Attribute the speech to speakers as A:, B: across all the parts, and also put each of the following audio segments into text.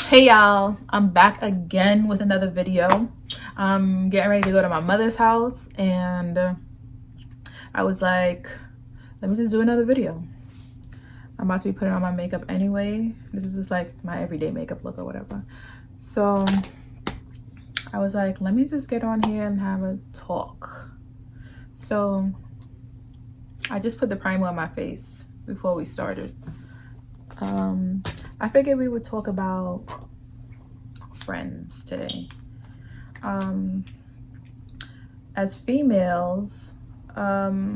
A: Hey y'all, I'm back again with another video. I'm getting ready to go to my mother's house and I was like, let me just do another video. I'm about to be putting on my makeup anyway. This is just like my everyday makeup look or whatever. So I was like, let me just get on here and have a talk. So I just put the primer on my face before we started. I figured we would talk about friends today. As females, I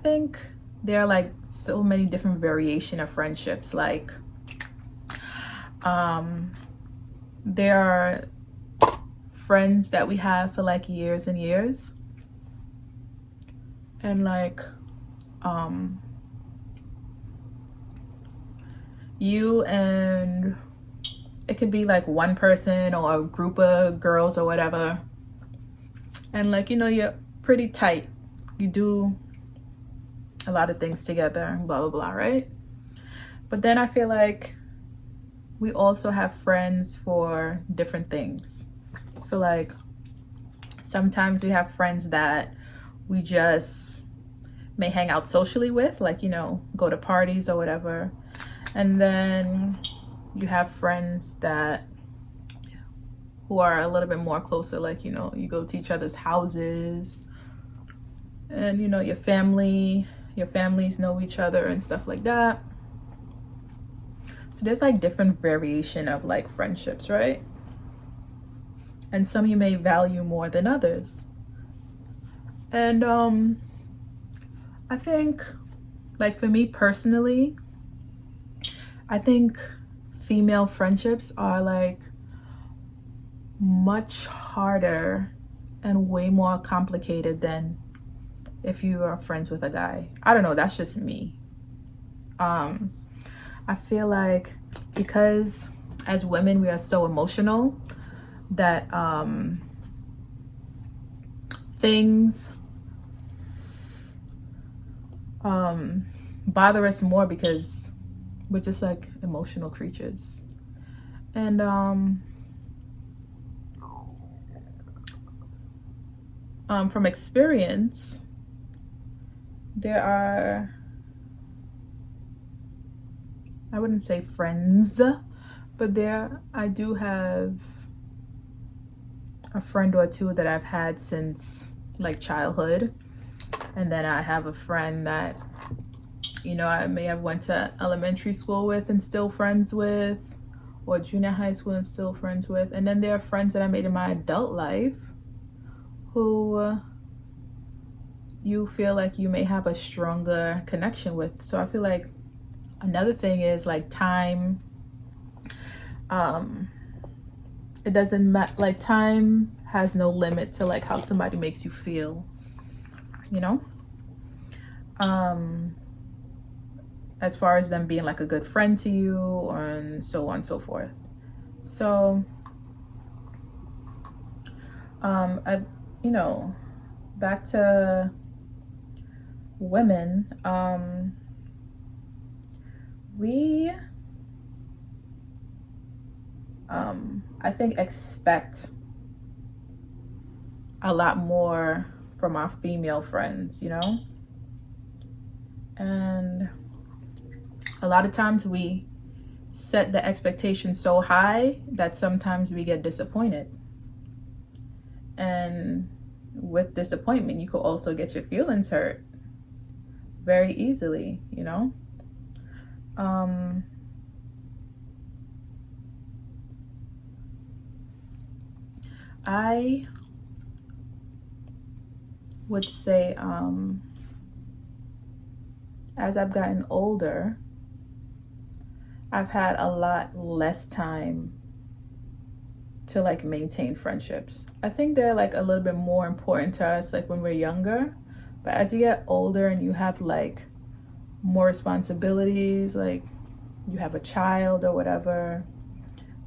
A: think there are like so many different variation of friendships. Like there are friends that we have for like years and years, and like you and it could be like one person or a group of girls or whatever, and like, you know, you're pretty tight, you do a lot of things together, blah blah blah, right? But then I feel like we also have friends for different things. So like sometimes we have friends that we just may hang out socially with, like, you know, go to parties or whatever. And then you have friends that who are a little bit more closer, like, you know, you go to each other's houses and, you know, your families know each other and stuff like that. So there's like different variation of like friendships, right? And some you may value more than others. And I think, like, for me personally, I think female friendships are like much harder and way more complicated than if you are friends with a guy. I don't know, that's just me. I feel like because as women we are so emotional that things bother us more because we're just like emotional creatures. And from experience, there are, I wouldn't say friends, but I do have a friend or two that I've had since like childhood. And then I have a friend that, you know, I may have went to elementary school with and still friends with, or junior high school and still friends with. And then there are friends that I made in my adult life who you feel like you may have a stronger connection with. So I feel like another thing is like time. It doesn't matter, like time has no limit to like how somebody makes you feel, you know? As far as them being like a good friend to you and so on and so forth. So you know, back to women, we I think expect a lot more from our female friends, you know? And a lot of times we set the expectation so high that sometimes we get disappointed. And with disappointment, you could also get your feelings hurt very easily, you know? I would say, as I've gotten older, I've had a lot less time to like maintain friendships. I think they're like a little bit more important to us like when we're younger, but as you get older and you have like more responsibilities, like you have a child or whatever,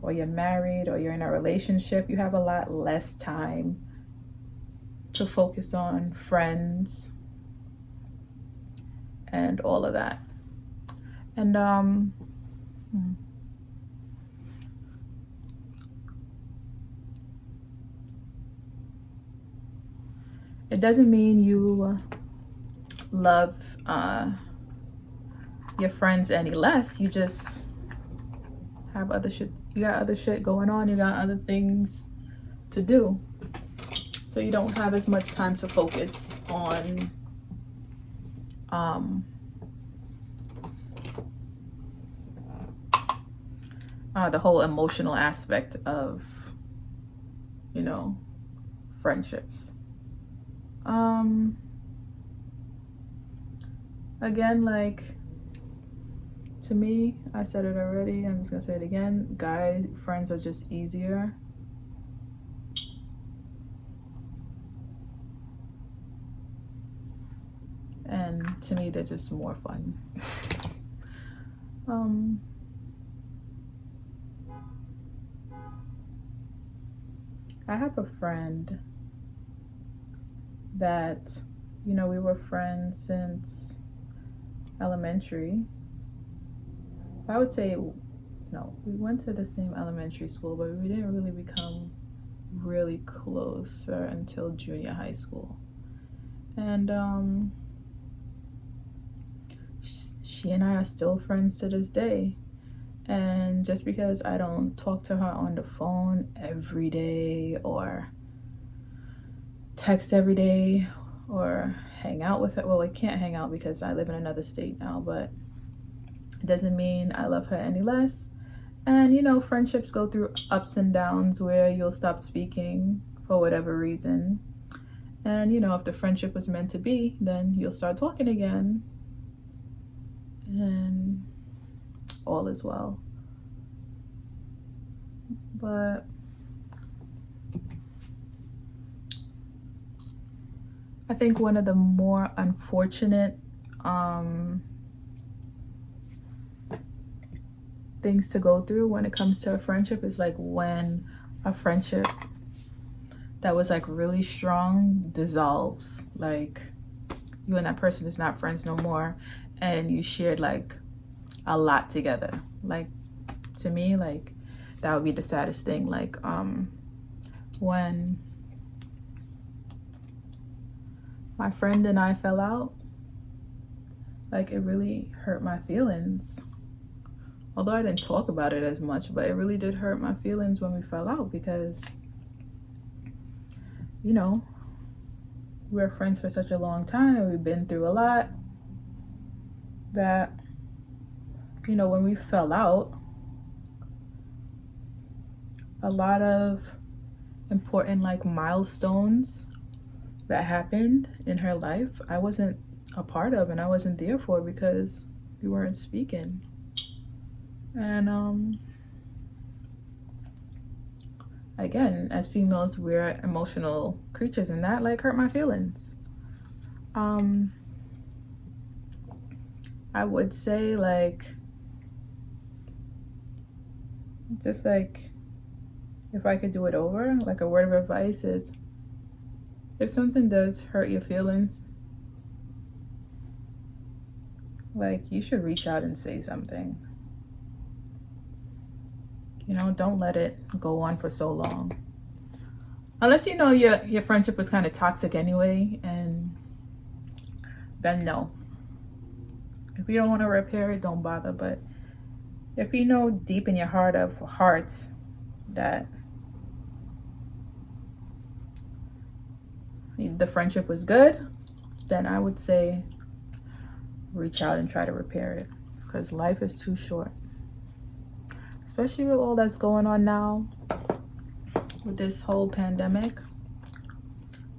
A: or you're married or you're in a relationship, you have a lot less time to focus on friends and all of that. And it doesn't mean you love your friends any less. You just have other shit. You got other shit going on. You got other things to do. So you don't have as much time to focus on the whole emotional aspect of, you know, friendships. Again, like, to me, I said it already, I'm just gonna say it again, guy friends are just easier. And to me, they're just more fun. I have a friend that, you know, we were friends since elementary. I would say, no, we went to the same elementary school, but we didn't really become really close until junior high school. And she and I are still friends to this day. And just because I don't talk to her on the phone every day or text every day or hang out with her, well, I can't hang out because I live in another state now, but it doesn't mean I love her any less. And, you know, friendships go through ups and downs where you'll stop speaking for whatever reason. And, you know, if the friendship was meant to be, then you'll start talking again. And all is well. But I think one of the more unfortunate things to go through when it comes to a friendship is like when a friendship that was like really strong dissolves. Like you and that person is not friends no more, and you shared like a lot together. Like to me, like that would be the saddest thing. Like when my friend and I fell out, like it really hurt my feelings. Although I didn't talk about it as much, but it really did hurt my feelings when we fell out because, you know, we were friends for such a long time. We've been through a lot that, you know, when we fell out, a lot of important like milestones that happened in her life, I wasn't a part of and I wasn't there for because we weren't speaking. And again, as females, we're emotional creatures, and that like hurt my feelings. I would say like, just like, if I could do it over, like a word of advice is, if something does hurt your feelings, like you should reach out and say something. You know, don't let it go on for so long. Unless you know your friendship was kind of toxic anyway, and then no. If you don't want to repair it, don't bother. But if you know deep in your heart of hearts that the friendship was good, then I would say reach out and try to repair it, because life is too short. Especially with all that's going on now with this whole pandemic.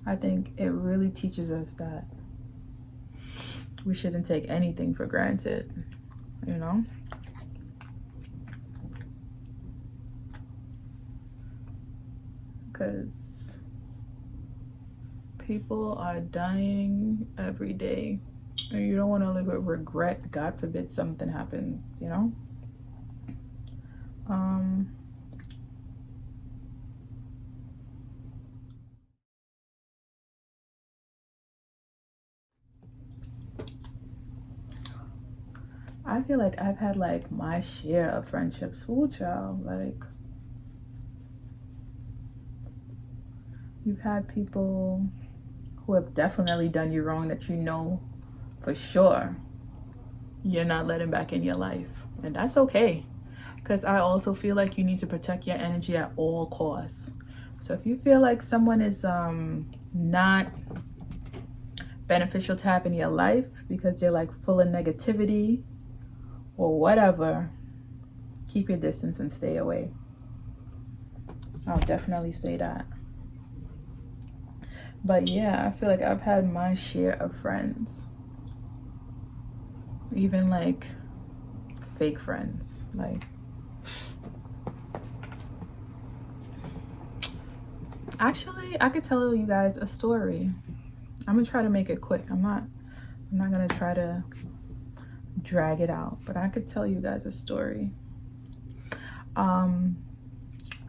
A: I think it really teaches us that we shouldn't take anything for granted, you know? Because people are dying every day, and you don't want to live with regret. God forbid something happens, you know? I feel like I've had like my share of friendships. Ooh, child, like you've had people who have definitely done you wrong that you know for sure you're not letting back in your life. And that's okay. Because I also feel like you need to protect your energy at all costs. So if you feel like someone is not beneficial to have in your life because they're like full of negativity or whatever, keep your distance and stay away. I'll definitely say that. But yeah, I feel like I've had my share of friends. Even like fake friends. Like, actually, I could tell you guys a story. I'm gonna try to make it quick. I'm not gonna try to drag it out, but I could tell you guys a story. I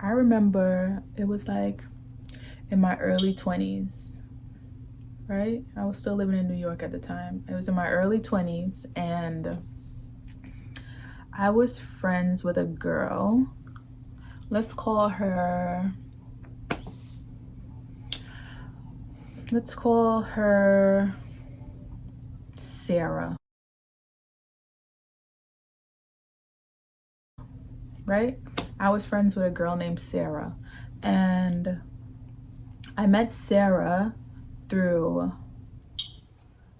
A: remember it was like in my early 20s, right? I was still living in New York at the time. It was in my early 20s, and I was friends with a girl. Let's call her Sarah, right? I was friends with a girl named Sarah, and I met Sarah through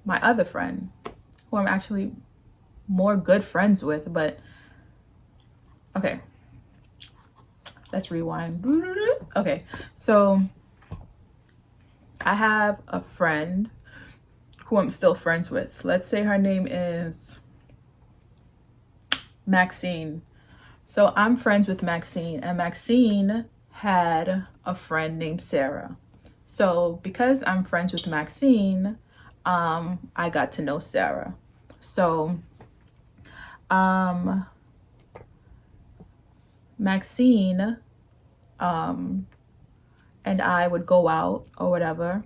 A: my other friend, who I'm actually more good friends with. But okay, let's rewind. Okay, so I have a friend who I'm still friends with. Let's say her name is Maxine. So I'm friends with Maxine, and Maxine had a friend named Sarah. So because I'm friends with Maxine, I got to know Sarah. So Maxine and I would go out or whatever,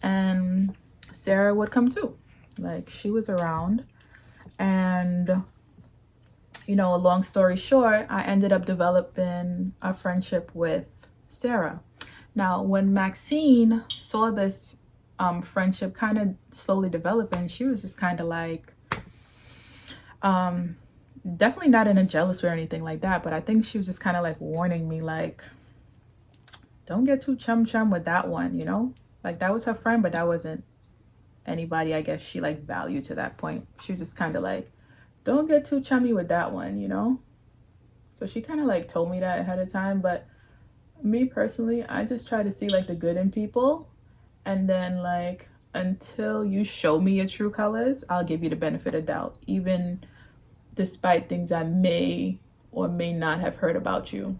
A: and Sarah would come too. Like, she was around, and you know, a long story short, I ended up developing a friendship with Sarah. Now, when Maxine saw this friendship kind of slowly developing, she was just kind of like, definitely not in a jealous way or anything like that, but I think she was just kind of like warning me, like, don't get too chum with that one, you know? Like, that was her friend, but that wasn't anybody I guess she like valued to that point. She was just kind of like, don't get too chummy with that one, you know? So she kind of like told me that ahead of time. But me personally, I just try to see like the good in people, and then like until you show me your true colors, I'll give you the benefit of doubt, even despite things I may or may not have heard about you.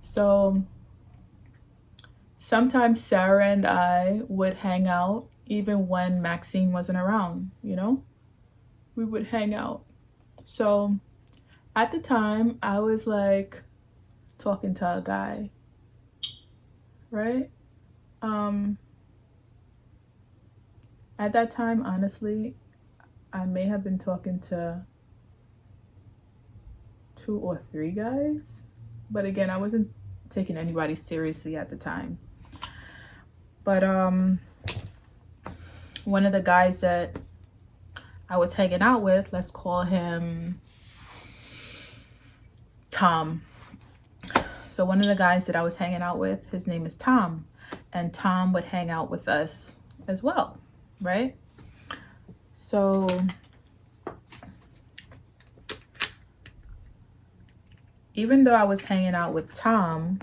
A: So sometimes Sarah and I would hang out even when Maxine wasn't around, you know? We would hang out. So at the time, I was like talking to a guy, right? At that time, honestly, I may have been talking to 2 or 3 guys, but again, I wasn't taking anybody seriously at the time. But one of the guys that I was hanging out with, let's call him Tom. So one of the guys that I was hanging out with, his name is Tom, and Tom would hang out with us as well, right? So even though I was hanging out with Tom,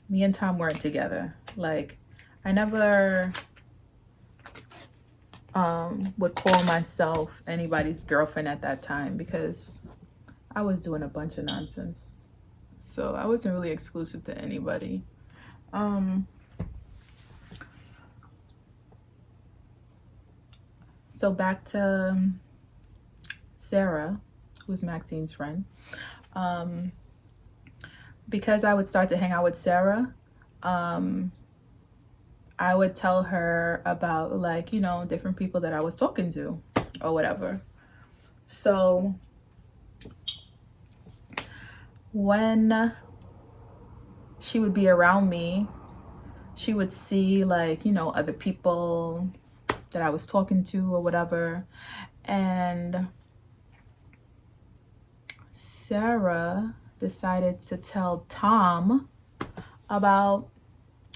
A: me and Tom weren't together. Like, I never would call myself anybody's girlfriend at that time because I was doing a bunch of nonsense. So I wasn't really exclusive to anybody. So back to Sarah, who's Maxine's friend. Because I would start to hang out with Sarah, I would tell her about, like, you know, different people that I was talking to or whatever. So when she would be around me, she would see like, you know, other people that I was talking to or whatever. And Sarah decided to tell Tom about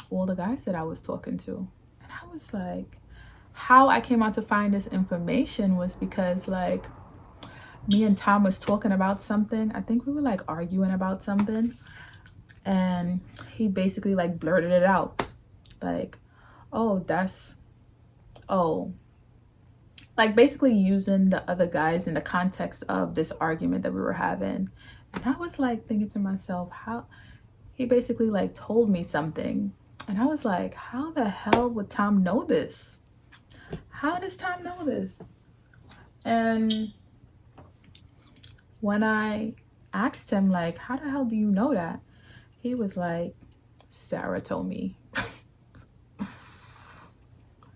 A: all the guys that I was talking to. And I was like, how I came out to find this information was because like me and Tom was talking about something. I think we were like arguing about something. And he basically like blurted it out. Like, oh, like basically using the other guys in the context of this argument that we were having. And I was like thinking to myself, how he basically like told me something. And I was like, how the hell would Tom know this? How does Tom know this? And when I asked him, like, how the hell do you know that? He was like, Sarah told me.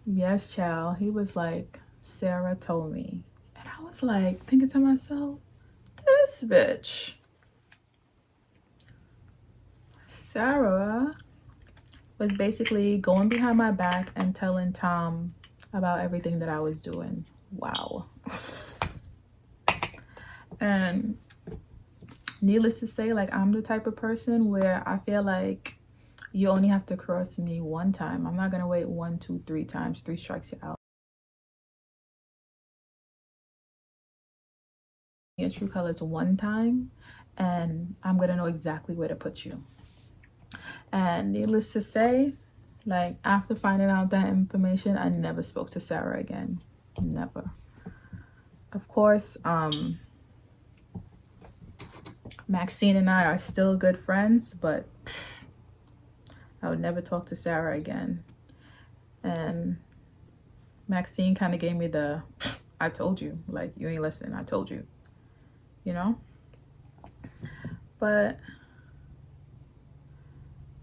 A: Yes, child. He was like, Sarah told me. And I was like, thinking to myself, this bitch. Sarah was basically going behind my back and telling Tom about everything that I was doing. Wow. And needless to say, like, I'm the type of person where I feel like you only have to cross me one time. I'm not gonna wait 1, 2, 3 times. 3 strikes you out. Your true colors one time, and I'm gonna know exactly where to put you. And needless to say, like after finding out that information, I never spoke to Sarah again. Never. Of course, Maxine and I are still good friends, but I would never talk to Sarah again. And Maxine kind of gave me the, I told you, like, you ain't listen, I told you, you know? But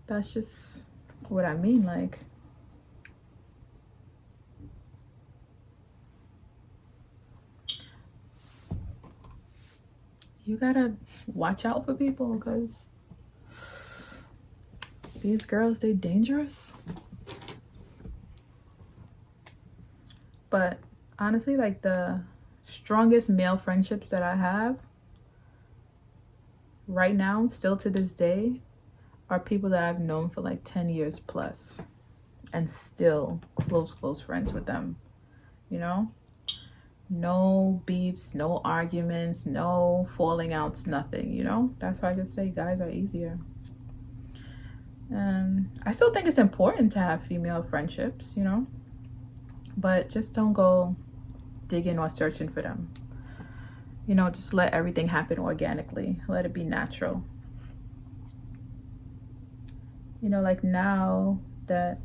A: that's just what I mean, like, you gotta watch out for people because these girls, they dangerous. But honestly, like the strongest male friendships that I have right now, still to this day, are people that I've known for like 10 years plus and still close friends with them, you know? No beefs, no arguments, no falling outs, nothing, you know? That's why I just say guys are easier. And I still think it's important to have female friendships, you know? But just don't go digging or searching for them. You know, just let everything happen organically. Let it be natural. You know, like now that,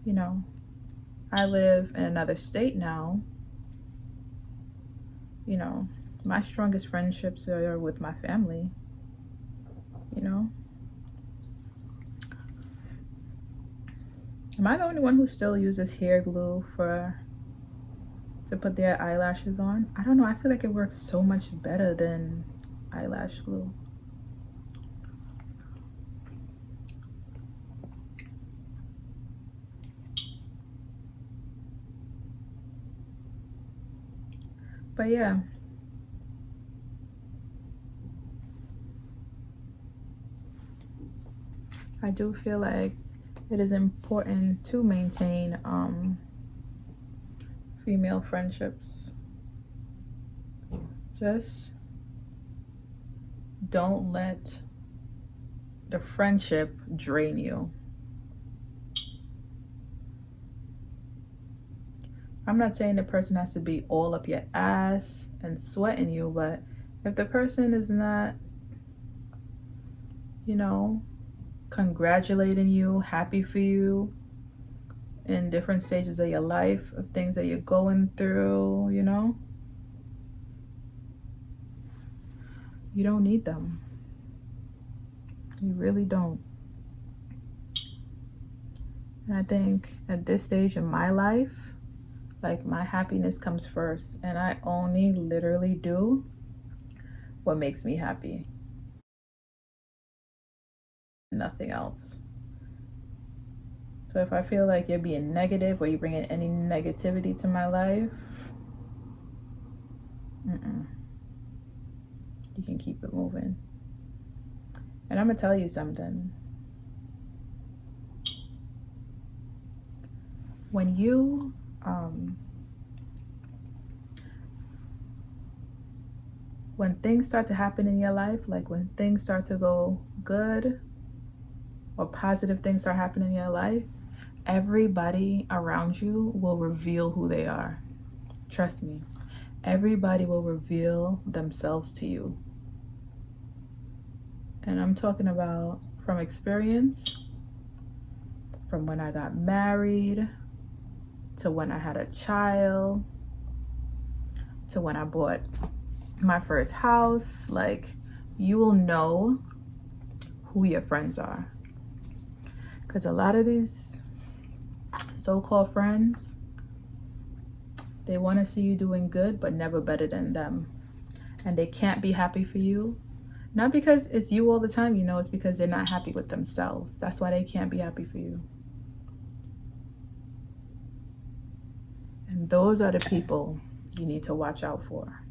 A: you know, I live in another state now, you know, my strongest friendships are with my family, you know? Am I the only one who still uses hair glue to put their eyelashes on? I don't know. I feel like it works so much better than eyelash glue. But yeah. I do feel like it is important to maintain female friendships. Just don't let the friendship drain you. I'm not saying the person has to be all up your ass and sweating you, but if the person is not, you know, congratulating you, happy for you in different stages of your life, of things that you're going through, you know, you don't need them. You really don't. And I think at this stage in my life, like my happiness comes first, and I only literally do what makes me happy. Nothing else. So if I feel like you're being negative or you're bringing any negativity to my life, you can keep it moving. And I'm gonna tell you something. When you when things start to happen in your life, like when things start to go good or positive things start happening in your life, everybody around you will reveal who they are. Trust me, everybody will reveal themselves to you. And I'm talking about from experience, from when I got married, to when I had a child, to when I bought my first house. Like, you will know who your friends are. Because a lot of these so-called friends, they want to see you doing good, but never better than them. And they can't be happy for you. Not because it's you all the time, you know, it's because they're not happy with themselves. That's why they can't be happy for you. And those are the people you need to watch out for.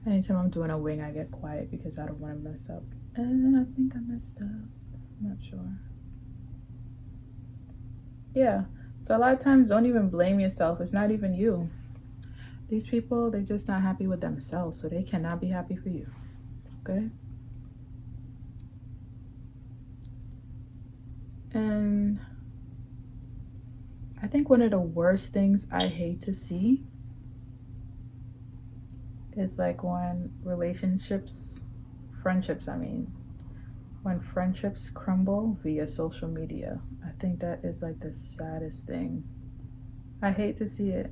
A: Anytime I'm doing a wing, I get quiet because I don't want to mess up. And I think I messed up. I'm not sure. Yeah. So a lot of times, don't even blame yourself. It's not even you. These people, they're just not happy with themselves, so they cannot be happy for you. Okay? And I think one of the worst things I hate to see is like when friendships, when friendships crumble via social media. I think that is like the saddest thing. I hate to see it.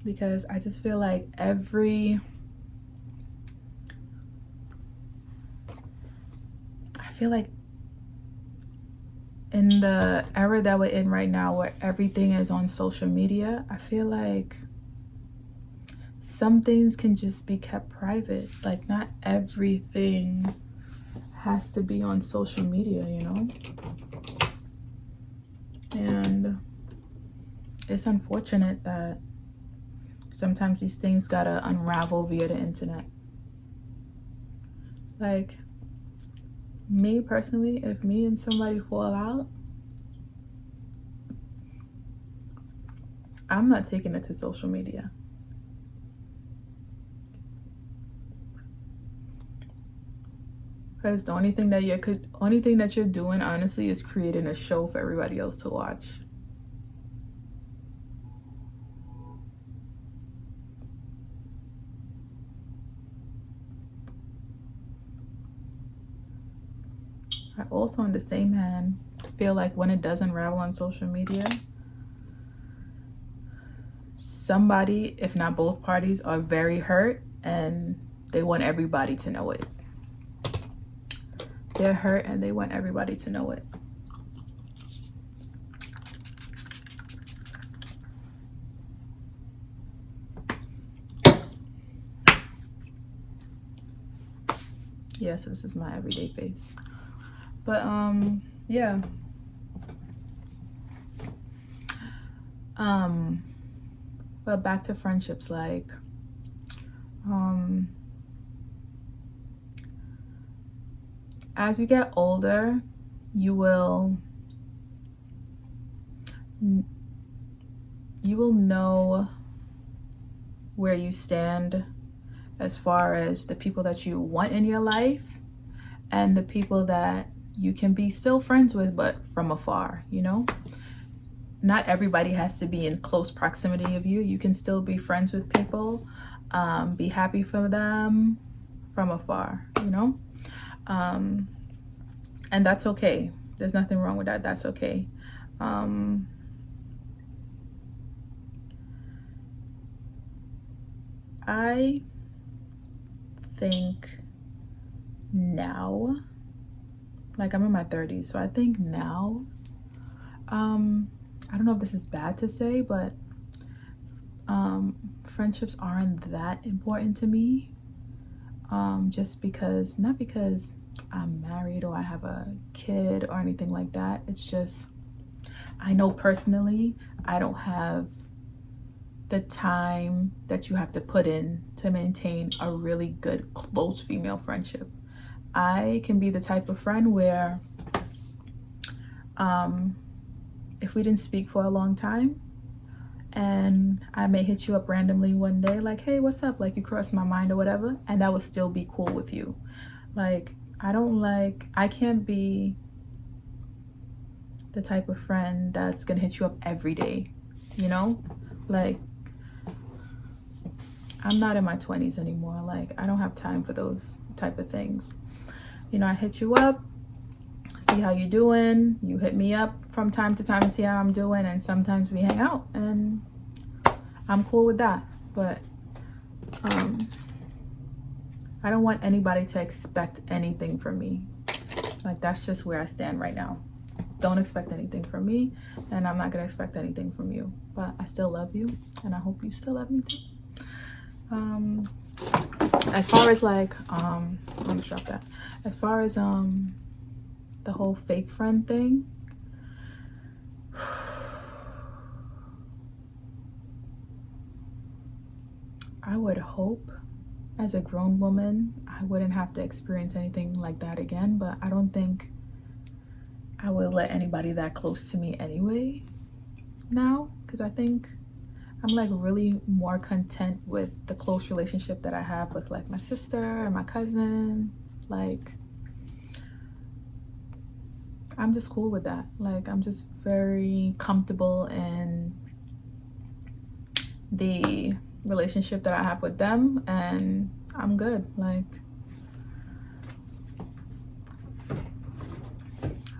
A: Because I just feel like in the era that we're in right now, where everything is on social media, I feel like some things can just be kept private. Like, not everything has to be on social media, you know? And it's unfortunate that sometimes these things gotta unravel via the internet. Like, me personally, if me and somebody fall out, I'm not taking it to social media. Because the only thing that you're doing, honestly, is creating a show for everybody else to watch. I also, on the same hand, feel like when it does unravel on social media, somebody, if not both parties, are very hurt and they want everybody to know it. They're hurt and they want everybody to know it. Yeah, so this is my everyday face. But yeah. But back to friendships, like as you get older, you will know where you stand as far as the people that you want in your life and the people that you can be still friends with, but from afar, you know? Not everybody has to be in close proximity of you. You can still be friends with people, be happy for them from afar, you know? And that's okay. There's nothing wrong with that. That's okay. I think now, like I'm in my 30s, so I think now, I don't know if this is bad to say, but friendships aren't that important to me. Just because, not because I'm married or I have a kid or anything like that. It's just, I know personally, I don't have the time that you have to put in to maintain a really good close female friendship. I can be the type of friend where if we didn't speak for a long time and I may hit you up randomly one day like, hey, what's up, like you crossed my mind or whatever, and that would still be cool with you. Like I can't be the type of friend that's gonna hit you up every day, you know? Like I'm not in my 20s anymore. Like I don't have time for those type of things. You know, I hit you up, see how you doing. You hit me up from time to time to see how I'm doing, and sometimes we hang out, and I'm cool with that. But I don't want anybody to expect anything from me. Like that's just where I stand right now. Don't expect anything from me, and I'm not gonna expect anything from you. But I still love you, and I hope you still love me too. As far as like let me drop that. As far as the whole fake friend thing, I would hope as a grown woman I wouldn't have to experience anything like that again, but I don't think I would let anybody that close to me anyway now, because I think I'm like really more content with the close relationship that I have with like my sister and my cousin. Like I'm just cool with that. Like I'm just very comfortable in the relationship that I have with them, and I'm good. Like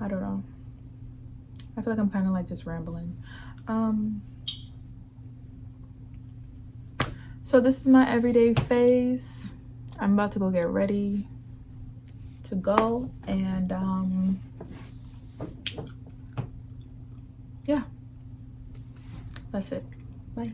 A: I don't know, I feel like I'm kind of like just rambling. So this is my everyday phase. I'm about to go get ready to go, and yeah, that's it. Bye.